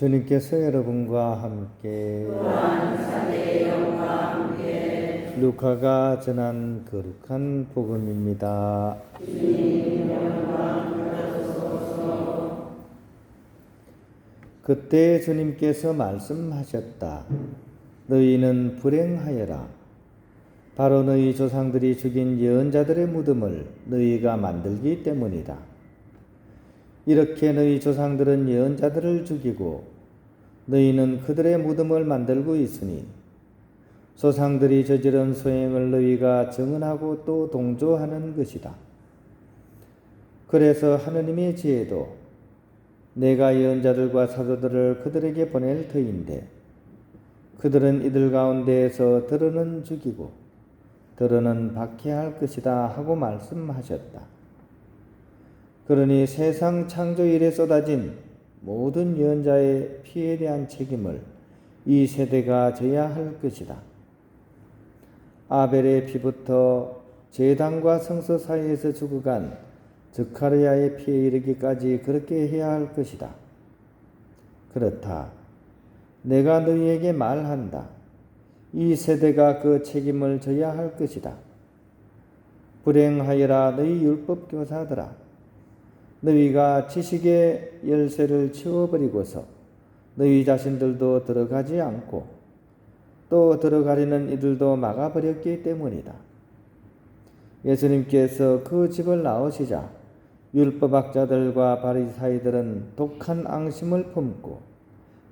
주님께서 여러분과 함께 루카가 전한 거룩한 복음입니다. 그때 주님께서 말씀하셨다. 너희는 불행하여라. 바로 너희 조상들이 죽인 예언자들의 무덤을 너희가 만들기 때문이다. 이렇게 너희 조상들은 예언자들을 죽이고 너희는 그들의 무덤을 만들고 있으니 조상들이 저지른 소행을 너희가 증언하고 또 동조하는 것이다. 그래서 하느님의 지혜도 내가 예언자들과 사도들을 그들에게 보낼 터인데 그들은 이들 가운데에서 들어는 죽이고 들어는 박해할 것이다 하고 말씀하셨다. 그러니 세상 창조 이래 쏟아진 모든 예언자의 피에 대한 책임을 이 세대가 져야 할 것이다. 아벨의 피부터 제단과 성소 사이에서 죽어간 스가랴의 피에 이르기까지 그렇게 해야 할 것이다. 그렇다. 내가 너희에게 말한다. 이 세대가 그 책임을 져야 할 것이다. 불행하여라 너희 율법 교사들아. 너희가 지식의 열쇠를 치워버리고서 너희 자신들도 들어가지 않고 또 들어가려는 이들도 막아버렸기 때문이다. 예수님께서 그 집을 나오시자 율법학자들과 바리사이들은 독한 앙심을 품고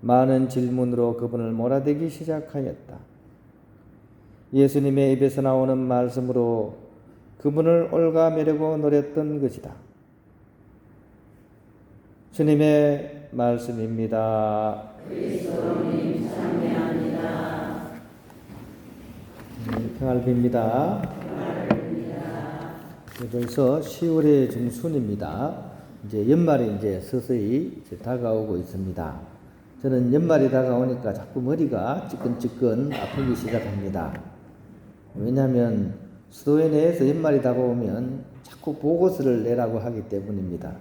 많은 질문으로 그분을 몰아대기 시작하였다. 예수님의 입에서 나오는 말씀으로 그분을 올가매려고 노렸던 것이다. 주님의 말씀입니다. 그리스도님 찬미합니다. 평화를 빕니다. 벌써 10월의 중순입니다. 이제 연말이 이제 서서히 다가오고 있습니다. 저는 연말이 다가오니까 자꾸 머리가 찌끈찌끈 아프기 시작합니다. 왜냐하면 수도회 내에서 연말이 다가오면 자꾸 보고서를 내라고 하기 때문입니다.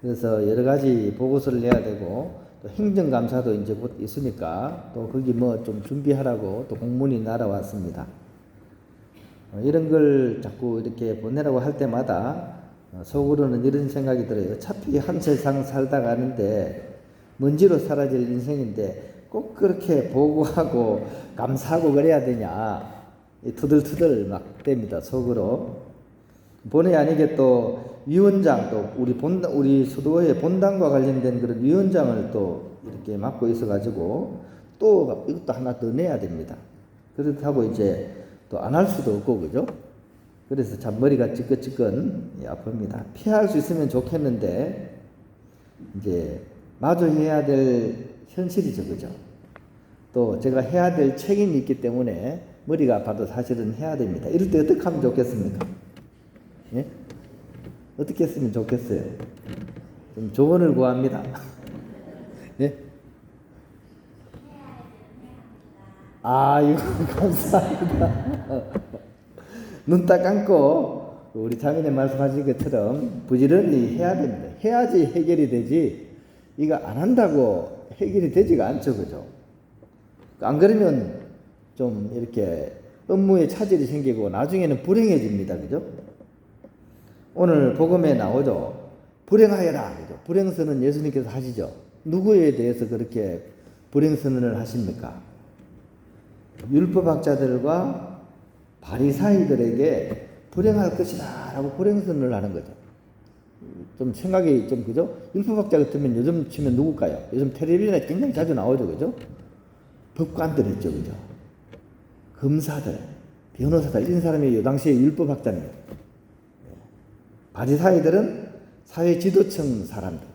그래서 여러 가지 보고서를 내야 되고 또 행정감사도 이제 곧 있으니까 또 거기 뭐 좀 준비하라고 또 공문이 날아왔습니다. 이런 걸 자꾸 이렇게 보내라고 할 때마다 속으로는 이런 생각이 들어요. 어차피 한 세상 살다 가는데 먼지로 사라질 인생인데 꼭 그렇게 보고하고 감사하고 그래야 되냐. 투덜투덜 막 됩니다. 속으로. 본의 아니게 또 위원장 또 우리 수도회 본당과 관련된 그런 위원장을 또 이렇게 맡고 있어가지고 또 이것도 하나 더 내야 됩니다. 그렇다고 이제 또 안 할 수도 없고 그죠? 그래서 참 머리가 찌끈찌끈 아픕니다. 피할 수 있으면 좋겠는데 이제 마주해야 될 현실이죠, 그죠? 또 제가 해야 될 책임이 있기 때문에 머리가 아파도 사실은 해야 됩니다. 이럴 때 어떻게 하면 좋겠습니까? 예? 어떻게 했으면 좋겠어요? 좀 조언을 구합니다. 예? 이거 감사합니다. 눈 딱 감고 우리 자매님 말씀하신 것처럼 부지런히 해야 됩니다. 해야지 해결이 되지 이거 안 한다고 해결이 되지가 않죠. 그죠? 안 그러면 좀 이렇게 업무에 차질이 생기고 나중에는 불행해집니다. 그죠? 오늘 복음에 나오죠. 불행하여라. 그죠? 불행선언 예수님께서 하시죠. 누구에 대해서 그렇게 불행선언을 하십니까? 율법학자들과 바리사이들에게 불행할 것이다 라고 불행선언을 하는 거죠. 좀 생각이 좀 그죠? 율법학자 같으면 요즘 치면 누굴까요? 요즘 텔레비전에 굉장히 자주 나오죠. 그죠? 법관들 있죠. 그죠? 검사들, 변호사들 이런 사람이 이 당시에 율법학자입니다. 바리사이들은 사회 지도층 사람들.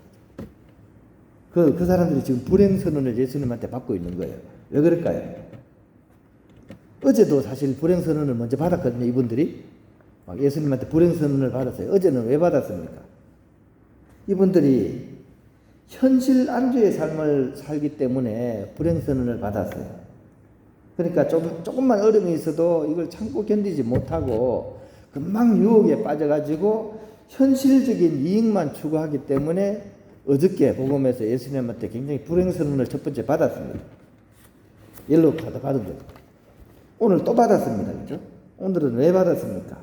그 사람들이 지금 불행선언을 예수님한테 받고 있는 거예요. 왜 그럴까요? 어제도 사실 불행선언을 먼저 받았거든요. 이분들이 예수님한테 불행선언을 받았어요. 어제는 왜 받았습니까? 이분들이 현실 안주의 삶을 살기 때문에 불행선언을 받았어요. 그러니까 조금만 어려움이 있어도 이걸 참고 견디지 못하고 금방 유혹에 빠져가지고 현실적인 이익만 추구하기 때문에 어저께 복음에서 예수님한테 굉장히 불행 선언을 첫 번째 받았습니다. 옐로우 카드 받은 거죠. 오늘 또 받았습니다. 그죠? 오늘은 왜 받았습니까?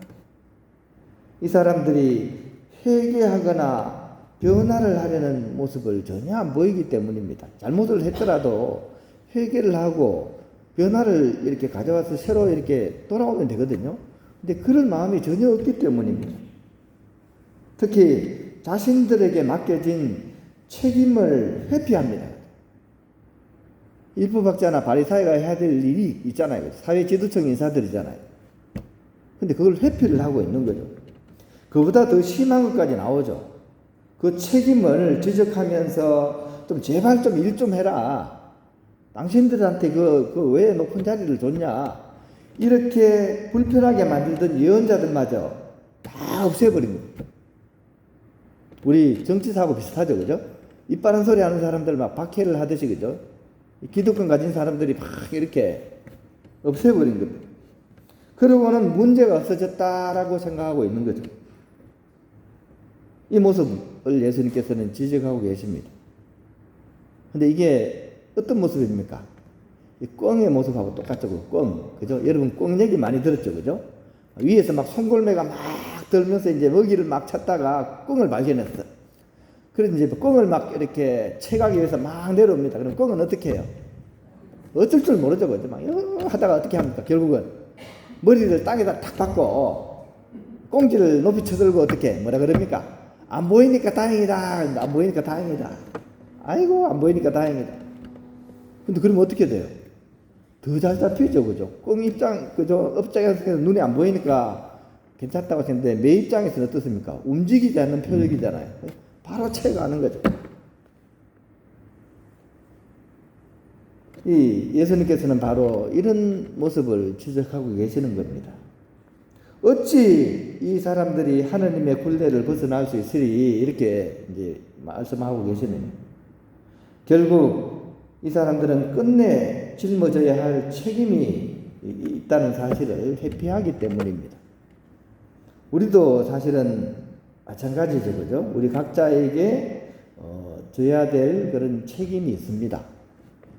이 사람들이 회개하거나 변화를 하려는 모습을 전혀 안 보이기 때문입니다. 잘못을 했더라도 회개를 하고 변화를 이렇게 가져와서 새로 이렇게 돌아오면 되거든요. 근데 그럴 마음이 전혀 없기 때문입니다. 특히 자신들에게 맡겨진 책임을 회피합니다. 율법학자나 바리사이가 해야 될 일이 있잖아요. 사회 지도층 인사들이잖아요. 근데 그걸 회피를 하고 있는 거죠. 그보다 더 심한 것까지 나오죠. 그 책임을 지적하면서 좀 제발 좀 일 좀 해라. 당신들한테 그 왜 높은 자리를 줬냐. 이렇게 불편하게 만들던 예언자들마저 다 없애버립니다. 우리 정치사하고 비슷하죠. 그죠? 입 바른 소리 하는 사람들 막 박해를 하듯이, 그죠? 기득권 가진 사람들이 막 이렇게 없애버린 겁니다. 그러고는 문제가 없어졌다라고 생각하고 있는 거죠. 이 모습을 예수님께서는 지적하고 계십니다. 근데 이게 어떤 모습입니까? 이 꿩의 모습하고 똑같죠. 꿩. 그죠? 여러분, 꿩 얘기 많이 들었죠. 그죠? 위에서 막 송골매가 막 들면서 이제 먹이를 막 찾다가 꿩을 발견했어. 그래서 이제 꿩을 막 이렇게 채가기 위해서 막 내려옵니다. 그럼 꿩은 어떻게 해요? 어쩔 줄 모르죠. 그죠? 막 하다가 어떻게 합니까? 결국은 머리를 땅에다 탁 박고 꽁지를 높이 쳐들고 어떻게 뭐라 그럽니까? 안 보이니까 다행이다. 안 보이니까 다행이다. 아이고, 안 보이니까 다행이다. 근데 그러면 어떻게 돼요? 더 잘 잡히죠. 그죠? 꽁 입장, 그죠? 업장에서 눈이 안 보이니까 괜찮다고 생각했는데 매 입장에서는 어떻습니까? 움직이지 않는 표적이잖아요. 바로 채가는 거죠. 이 예수님께서는 바로 이런 모습을 지적하고 계시는 겁니다. 어찌 이 사람들이 하느님의 굴레를 벗어날 수 있으리 이렇게 이제 말씀하고 계시느냐. 결국 이 사람들은 끝내 짊어져야 할 책임이 있다는 사실을 회피하기 때문입니다. 우리도 사실은 마찬가지죠. 그죠? 우리 각자에게 져야 될 그런 책임이 있습니다.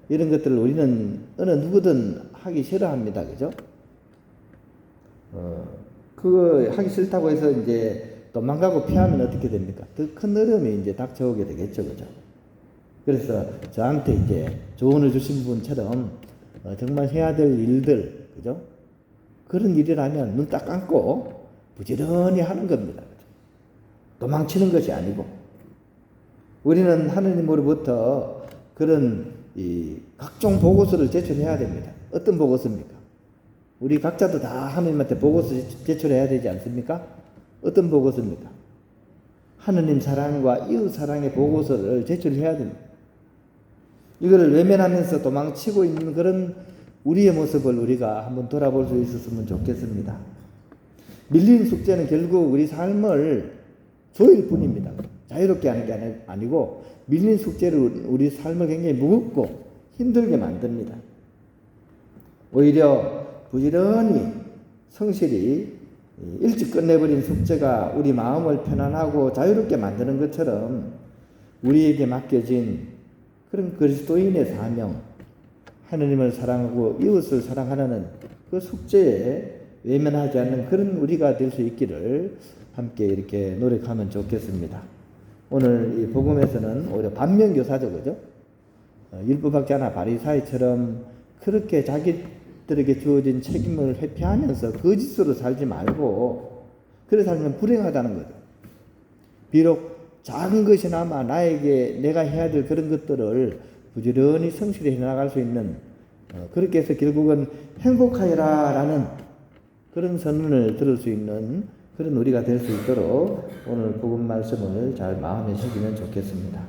이런 것들을 우리는 어느 누구든 하기 싫어합니다. 그죠? 그거 하기 싫다고 해서 이제 도망가고 피하면 어떻게 됩니까? 더 큰 어려움이 이제 닥쳐오게 되겠죠. 그죠? 그래서 저한테 이제 조언을 주신 분처럼 정말 해야 될 일들, 그죠? 그런 일이라면 눈 딱 감고 부지런히 하는 겁니다. 그죠? 도망치는 것이 아니고 우리는 하느님으로부터 그런 이 각종 보고서를 제출해야 됩니다. 어떤 보고서입니까? 우리 각자도 다 하느님한테 보고서 제출해야 되지 않습니까? 어떤 보고서입니까? 하느님 사랑과 이웃 사랑의 보고서를 제출해야 됩니다. 이거를 외면하면서 도망치고 있는 그런 우리의 모습을 우리가 한번 돌아볼 수 있었으면 좋겠습니다. 밀린 숙제는 결국 우리 삶을 조일 뿐입니다. 자유롭게 하는 게 아니고 밀린 숙제를 우리 삶을 굉장히 무겁고 힘들게 만듭니다. 오히려 부지런히 성실히 일찍 끝내버린 숙제가 우리 마음을 편안하고 자유롭게 만드는 것처럼 우리에게 맡겨진 그런 그리스도인의 사명, 하느님을 사랑하고 이웃을 사랑하는 그 숙제에 외면하지 않는 그런 우리가 될 수 있기를 함께 이렇게 노력하면 좋겠습니다. 오늘 이 복음에서는 오히려 반면교사죠. 그죠? 율법학자나 바리사이처럼 그렇게 자기들에게 주어진 책임을 회피하면서 거짓으로 살지 말고 그래 살면 불행하다는 거죠. 비록 작은 것이나마 나에게 내가 해야 될 그런 것들을 부지런히 성실히 해나갈 수 있는 그렇게 해서 결국은 행복하여라 라는 그런 선언을 들을 수 있는 그런 우리가 될 수 있도록 오늘 복음 말씀을 잘 마음에 새기면 좋겠습니다.